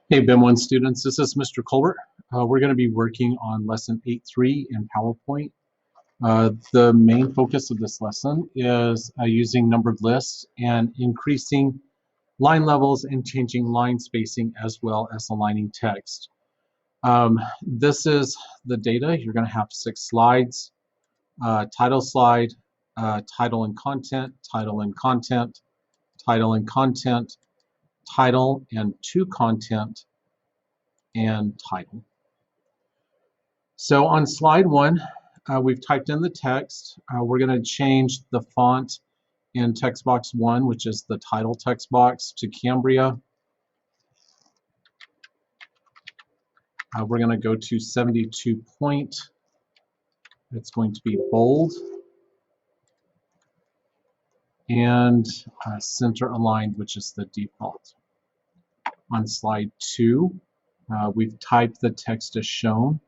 Hey, BIM1 students, this is Mr. Colbert. We're going to be working on lesson 8.3 in PowerPoint. The main focus of this lesson is using numbered lists and increasing line levels and changing line spacing as well as aligning text. This is the data. You're going to have 6 slides, title slide, title and content, title and content, title and content, title and to content, and title. So on slide 1, we've typed in the text. We're going to change the font in text box 1, which is the title text box, to Cambria. We're going to go to 72 point. It's going to be bold and center aligned, which is the default. On slide 2, we've typed the text as shown,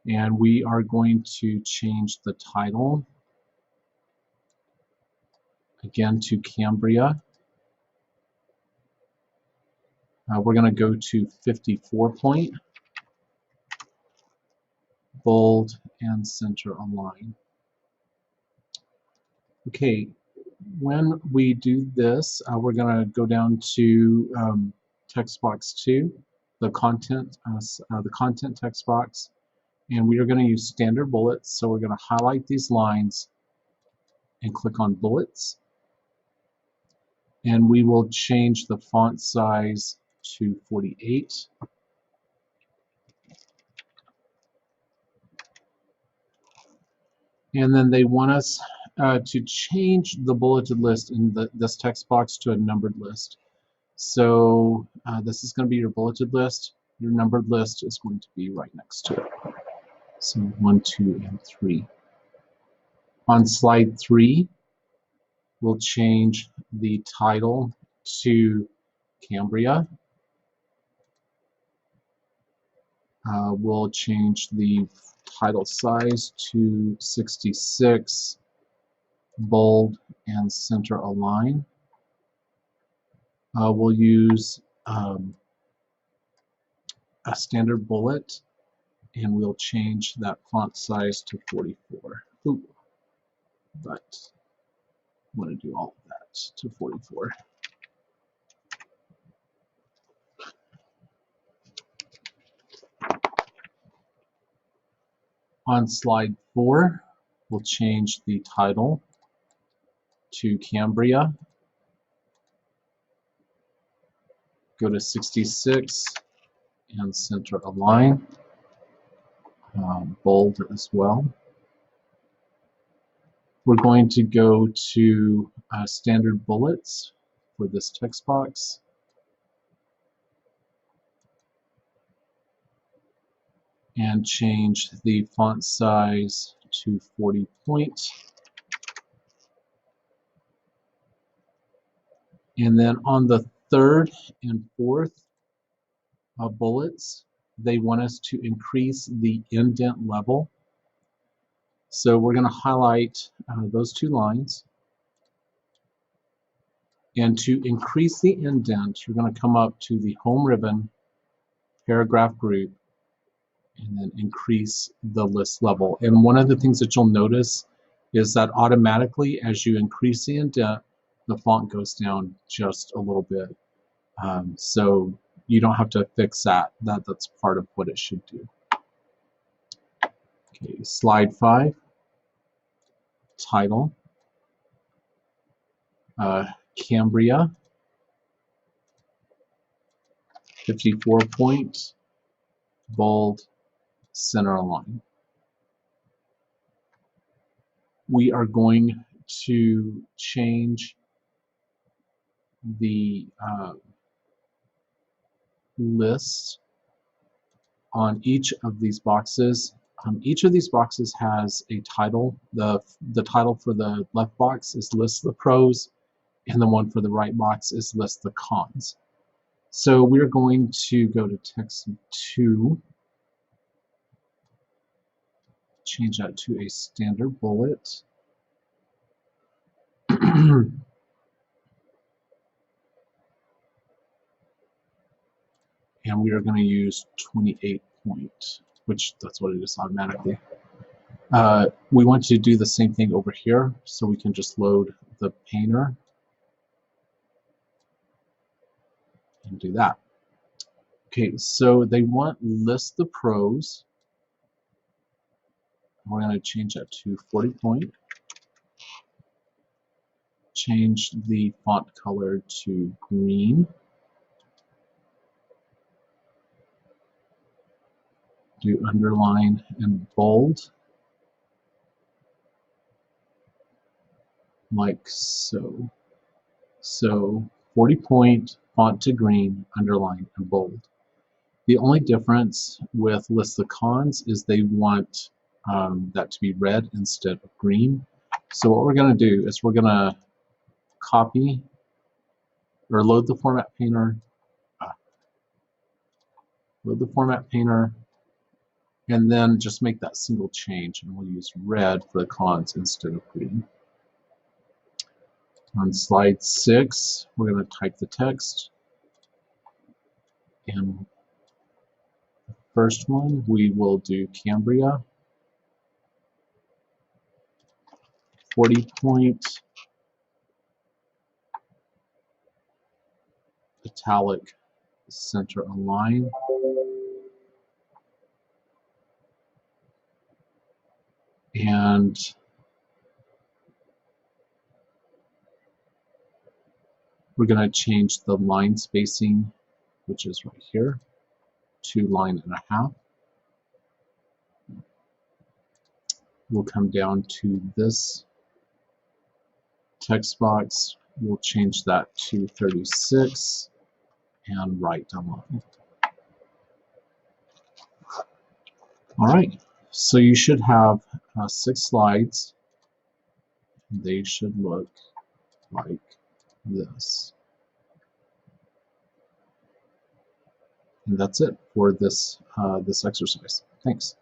and we are going to change the title again to Cambria. We're going to go to 54 point, bold, and center align. Okay, when we do this, we're going to go down to text box 2, the content text box, and we are going to use standard bullets. So we're going to highlight these lines and click on bullets, and we will change the font size to 48. And then they want us to change the bulleted list in this text box to a numbered list. So this is going to be your bulleted list. Your numbered list is going to be right next to it. So 1, 2, and 3. On slide 3, we'll change the title to Cambria. We'll change the title size to 66, bold, and center align. We'll use a standard bullet, and we'll change that font size to 44. Ooh, but I want to do all of that to 44. On slide 4, we'll change the title to Cambria. Go to 66 and center align, bold as well. We're going to go to standard bullets for this text box. And change the font size to 40 point. And then on the 3rd and 4th bullets, they want us to increase the indent level. So we're going to highlight those 2 lines. And to increase the indent, you're going to come up to the home ribbon, paragraph group, and then increase the list level. And one of the things that you'll notice is that automatically, as you increase the indent, the font goes down just a little bit. So you don't have to fix that. That's part of what it should do. Okay, slide 5, title, Cambria, 54 point, bold, center align. We are going to change the list on each of these boxes. Each of these boxes has a title. The title for the left box is list the pros, and the one for the right box is list the cons. So we're going to go to text 2, change that to a standard bullet. and we are going to use 28 point, which that's what it is automatically. We want to do the same thing over here, so we can just load the painter and do that. Okay, so they want list the pros. We're going to change that to 40 point. Change the font color to green. Do underline and bold, like so. So 40 point, font to green, underline and bold. The only difference with list the cons is they want that to be red instead of green. So what we're going to do is we're going to copy or load the format painter, and then just make that single change, and we'll use red for the cons instead of green. On slide 6, we're going to type the text, and the first one we will do Cambria, 40 point, italic, center align, and we're going to change the line spacing, which is right here, to 1.5. We'll come down to this text box. We'll change that to 36 and right align. All right, so you should have 6 slides. They should look like this. And that's it for this, this exercise. Thanks.